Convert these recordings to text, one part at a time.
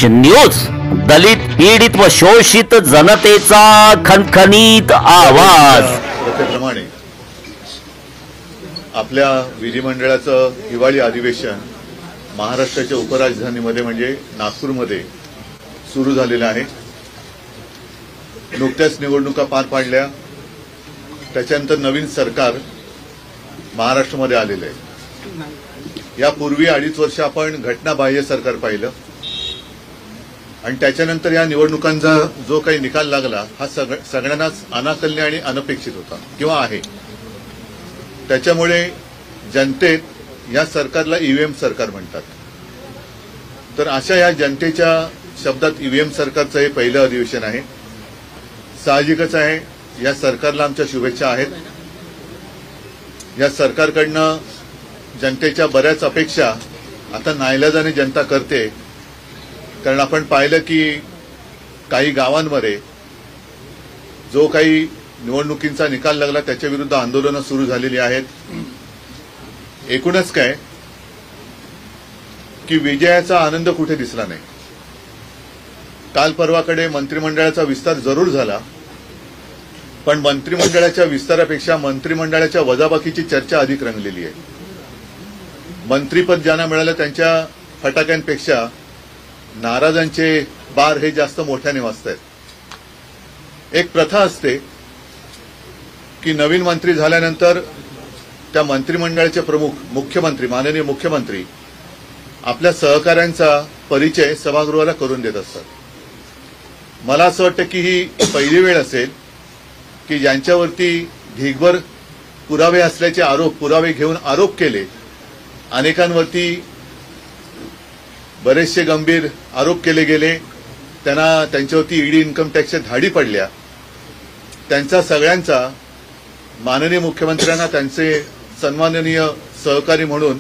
News, दलित पीडित व शोषित जनतेचा खणखणीत आवाज। प्रमाणे आपल्या विधिमंडळाचं हिवाळी अधिवेशन महाराष्ट्राच्या उपराजधानीमध्ये म्हणजे नागपूरमध्ये सुरू झालेलं आहे। नुकत्याच निवडणुका पार पाडल्या, त्याच्यानंतर नवीन सरकार महाराष्ट्रामध्ये आलेलं आहे। यापूर्वी 2.5 वर्ष आपण घटनाबाह्य सरकार पाहिलं आणि त्याच्यानंतर या निवडणुकांचा जो काही निकाल लागला हा सगळ्यांनाच अनाकलनीय आणि अनपेक्षित होता किंवा आहे। त्याच्यामुळे जनतेत या सरकारला ईव्हीएम सरकार म्हणतात। तर अशा या जनतेच्या शब्दात ईव्हीएम सरकारचं हे पहिलं अधिवेशन आहे। साहजिकच आहे, या सरकारला आमच्या शुभेच्छा आहेत। या सरकारकडनं जनतेच्या बऱ्याच अपेक्षा आता नाईलाजाने जनता करते, कारण आपण पाहिलं की काही गावांमध्ये जो काही निवडणुकींचा निकाल लागला त्याच्या विरुद्ध आंदोलनं सुरू झालेली आहेत। एकूणच काय की विजयाचा आनंद कुठे दिसला नाही। काल परवाकडे मंत्रिमंडळाचा विस्तार जरूर झाला, पण मंत्रिमंडळाच्या विस्तारापेक्षा मंत्रिमंडळाच्या वजाबाकीची चर्चा अधिक रंगलेली आहे। मंत्रीपद ज्यांना मिळालं त्यांच्या फटाक्यांपेक्षा नाराजांचे बार हे जास्त मोठ्याने वाजतायत। एक प्रथा असते की नवीन मंत्री झाल्यानंतर त्या मंत्रिमंडळाचे प्रमुख मुख्यमंत्री, माननीय मुख्यमंत्री आपल्या सहकाऱ्यांचा परिचय सभागृहाला करून देत असतात। मला असं वाटतं की ही पहिली वेळ असेल की ज्यांच्यावरती ढीगभर पुरावे असल्याचे पुरावे घेऊन आरोप केले, अनेकांवरती बरेचसे गंभीर आरोप केले गेले, त्यांच्यावरती ईडी इन्कम टॅक्सच्या धाडी पडल्या, त्यांचा सगळ्यांचा माननीय मुख्यमंत्र्यांना त्यांचे सन्माननीय सहकारी म्हणून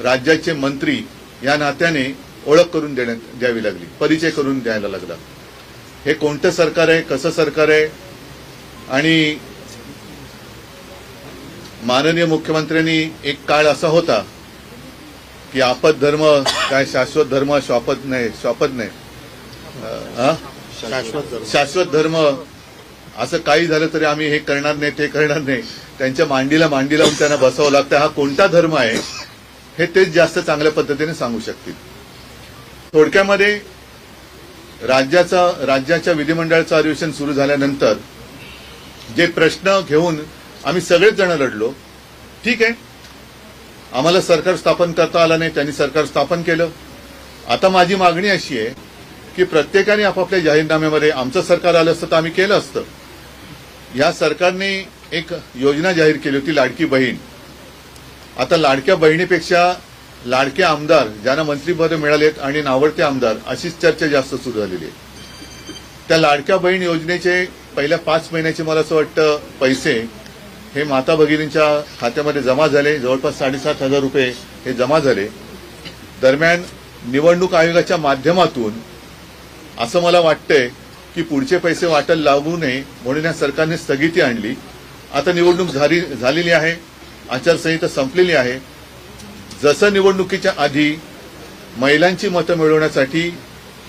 राज्याचे मंत्री या नात्याने ओळख करून द्यावी लागली, परिचय करून द्यायला लागला। हे कोणतं सरकार आहे, कसं सरकार आहे? आणि माननीय मुख्यमंत्र्यांनी एक काळ असा होता की आपद धर्म काय शाश्वत धर्म शाश्वत धर्म असं काही झालं तरी आम्ही हे करणार नाही ते करणार नाही, त्यांच्या मांडीला मांडी लावून त्यांना बसावं लागतं। हा कोणता धर्म आहे हे तेच जास्त चांगल्या पद्धतीने सांगू शकतील। थोडक्यामध्ये राज्याच्या विधिमंडळाचं अधिवेशन सुरू झाल्यानंतर जे प्रश्न घेऊन आम्ही सगळेच जण लढलो, ठीक आहे, आम्हाला सरकार स्थापन करता आलं नाही, त्यांनी सरकार स्थापन केलं। आता माझी मागणी अशी आहे की प्रत्येकाने आपापल्या जाहीरनाम्यामध्ये आमचं सरकार आलं असतं तर आम्ही केलं असतं। या सरकारने एक योजना जाहीर केली होती, लाडकी बहीण। आता लाडक्या बहिणीपेक्षा लाडके आमदार ज्यांना मंत्रिपद मिळालेत आणि नावडते आमदार अशीच चर्चा जास्त सुरू झालेली आहे। त्या लाडक्या बहीण योजनेचे पहिल्या 5 महिन्याचे मला असं वाटतं पैसे हे माता भगिनींच्या खात्यामध्ये जमा झाले, जवळपास 7,500 रुपये हे जमा झाले। दरम्यान निवडणूक आयोगाच्या माध्यमातून असं मला वाटतंय की पुढचे पैसे वाटायला लागू नये म्हणून या सरकारने स्थगिती आणली। आता निवडणूक झालेली आहे, आचारसंहिता संपलेली आहे। जसं निवडणुकीच्या आधी महिलांची मतं मिळवण्यासाठी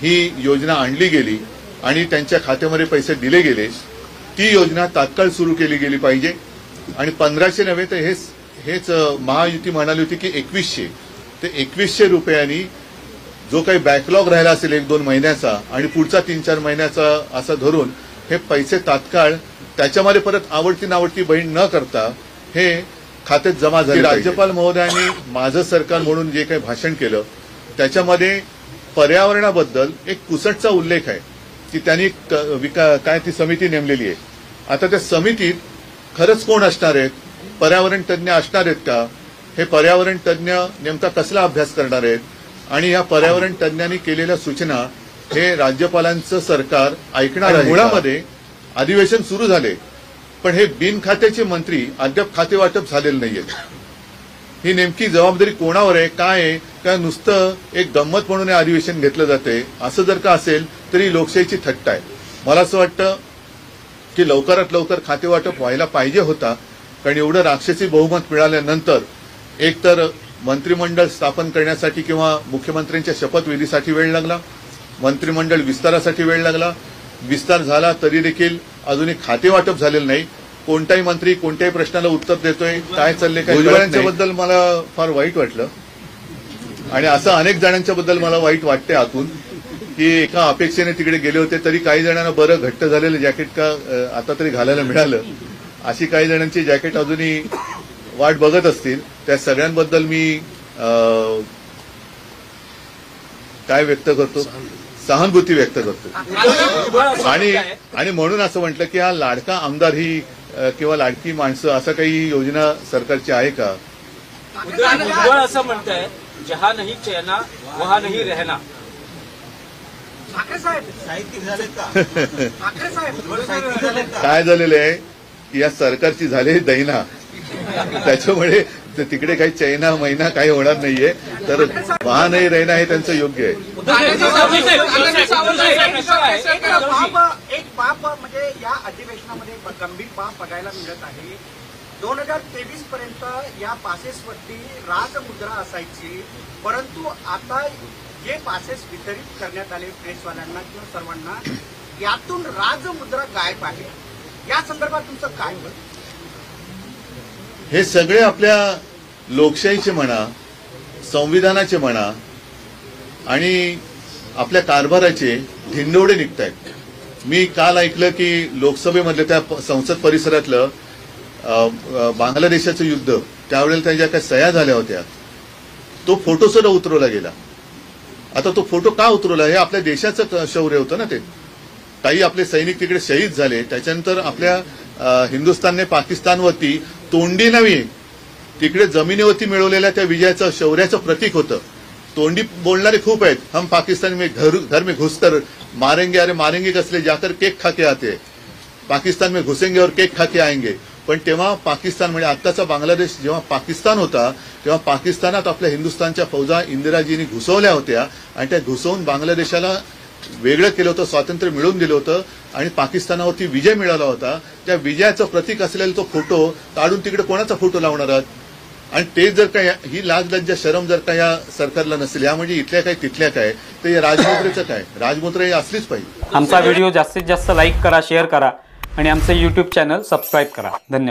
ही योजना आणली गेली आणि त्यांच्या खात्यामध्ये पैसे दिले गेले, ती योजना तात्काळ सुरू केली गेली पाहिजे। आणि 1500 नव्हे तर हेच महायुती म्हणाली होती की 2100 ते 2100 रुपयांनी जो काही बॅकलॉग राहिला असेल 1-2 महिन्याचा आणि पुढचा 3-4 महिन्याचा असा धरून हे पैसे तात्काळ त्याच्यामध्ये परत आवडती नावडती बहीण न करता हे खात्यात जमा झाले। राज्यपाल महोदयांनी माझं सरकार म्हणून जे काही भाषण केलं त्याच्यामध्ये पर्यावरणाबद्दल एक पुसटचा उल्लेख आहे की त्यांनी काय ती समिती नेमलेली आहे। आता त्या समितीत खरंच कोण असणार आहेत? पर्यावरण तज्ज्ञ असणार आहेत का? हे पर्यावरण तज्ज्ञ नेमका कसला अभ्यास करणार आहेत? आणि या पर्यावरण तज्ज्ञांनी केलेल्या सूचना हे राज्यपालांचं सरकार ऐकणार आहे? मुळामध्ये अधिवेशन सुरू झाले, पण हे बिनखात्याचे मंत्री अद्याप खातेवाटप झालेले नाहीयेत। ही नेमकी जबाबदारी कोणावर आहे, काय आहे? का नुसतं एक गंमत म्हणून हे अधिवेशन घेतलं जाते? असं जर का असेल तरी लोकशाहीची थट्टा आहे। मला असं वाटतं की लवकरात लवकर खातेवाटप व्हायला पाहिजे होता, कारण एवढं राक्षसी बहुमत मिळाल्यानंतर एकतर मंत्रिमंडळ स्थापन करण्यासाठी किंवा मुख्यमंत्र्यांच्या शपथविधीसाठी वेळ लागला, मंत्रिमंडळ विस्तारासाठी वेळ लागला. विस्तार झाला तरी देखील अजूनही खाते वाटप झालेलं नाही. कोणताही मंत्री कोणत्याही प्रश्नाला उत्तर देतोय, काय चाललंय काय भुजबळांच्या बद्दल मला फार वाईट वाटलं आणि असं अनेक जणांच्या बद्दल मला वाईट वाटते आतून की एका अपेक्षेने तिकडे गेले होते तरी काही जणांना बरं घट्ट झालेलं जॅकेट का आता तरी घालायला मिळालं, अशी काही जणांची जॅकेट अजूनही वाट बघत असतील. त्या सगळ्यांबद्दल मी काय व्यक्त करतो, सहानुभूती व्यक्त करतो. आणि म्हणून असं म्हटलं की हा लाडका आमदार ही किंवा लाडकी माणसं असं काही योजना सरकारची आहे का? भुजबळ असं म्हणताय जहा नाही चैना वहा नाही रहना. काय झालेलं आहे की या सरकारची झालेली दैना, त्याच्यामुळे तिकडे काही चैना महिना काही होणार नाहीये. तर वहा नाही रहना हे त्यांचं योग्य आहे. एक बाब म्हणजे या अधिवेशनामध्ये गंभीर बाब बघायला मिळत आहे. 2023 पर्यंत या पासेसवरती राजमुद्रा असायची, परंतु आता जे पासेस वितरित करण्यात आले प्रेसवाल्यांना किंवा सर्वांना, यातून राजमुद्रा गायब आहे. या संदर्भात तुमचं काय मत? हे सगळे आपल्या लोकशाहीचे म्हणा, संविधानाचे म्हणा आणि आपल्या कारभाराचे धिंडोडे निघत आहेत. मी काल ऐकलं की लोकसभेमधलं त्या संसद परिसरातलं बांगलादेशाचं युद्ध, त्यावेळेला त्या ज्या काही सह्या झाल्या होत्या तो फोटो सुद्धा उतरवला गेला. आता तो फोटो का उतरवला? हे आपल्या देशाचं शौर्य होतं ना. ते काही आपले सैनिक तिकडे शहीद झाले, त्याच्यानंतर आपल्या हिंदुस्थानने पाकिस्तानवरती तोंडी नव्हे तिकडे जमिनीवरती मिळवलेल्या त्या विजयाचं शौर्याचं प्रतीक होतं. तोंडी बोलणारे खूप आहेत, हम पाकिस्तान में घर में घुसकर मारेंगे, अरे मारेंगे कसले, जाकर केक खा के आते, पाकिस्तान में घुसेंगे और केक खा के आएंगे. पण तेव्हा पाकिस्तान म्हणजे आत्ताचा बांगलादेश जेव्हा पाकिस्तान होता तेव्हा पाकिस्तानात आपल्या हिंदुस्थानच्या फौजा इंदिराजींनी घुसवल्या होत्या आणि त्या घुसवून बांगलादेशाला वेगळं केलं होतं, स्वातंत्र्य मिळवून दिलं होतं आणि पाकिस्तानावरती विजय मिळाला होता. त्या विजयाचं प्रतीक असलेला तो फोटो काढून तिकडे कोणाचा फोटो लावणार आहात? आणि ते जर का ही लाज लज्जा शरम जर का या सरकारला नसेल, या म्हणजे इथल्या काय तिथल्या काय, तर या राजमुद्रेचं काय? राजमुद्रा ही असलीच पाहिजे. आमचा व्हिडिओ जास्तीत जास्त लाईक करा, शेअर करा आणि आमचं YouTube चॅनल सबस्क्राईब करा. धन्यवाद.